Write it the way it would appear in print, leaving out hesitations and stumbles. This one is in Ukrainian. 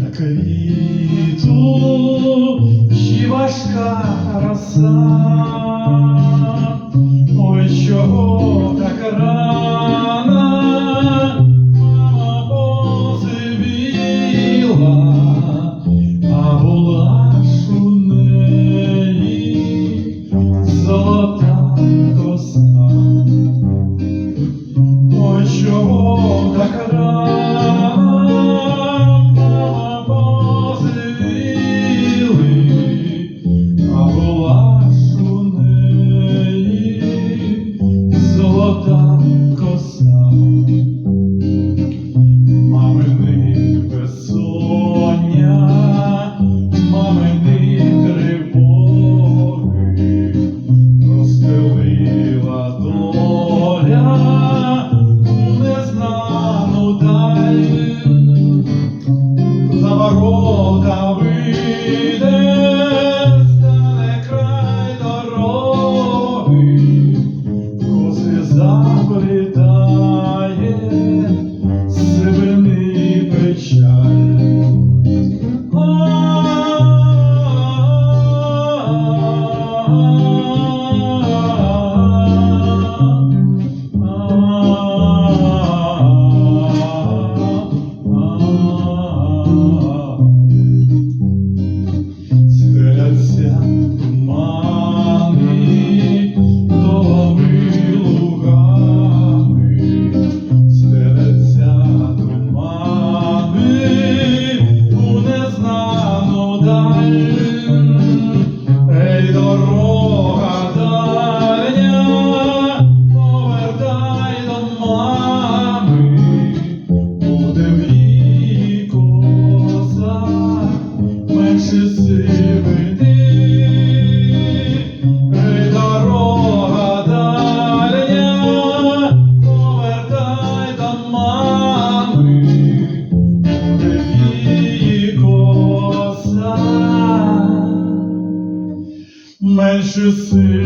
та квіту, чи важка роса. Ой, чого так рано мама посивіла, а була ж у неї золота коса. Ой, чого так рано мама посивіли, а була ж у неї золота коса. Мамини безсоння, мамини тривоги розстелила доля у незнану даль. За ворота вийде, стане край дороги, коси заплітає сивини печаль. Стеляться тумани довгими лугами, стеляться тумани у незнану даль. Ей, дорога дальня, повертай до мами, буде в її косах менше сивини. Ей, дорога дальня, повертай до мами, буде в її косах менше сивини.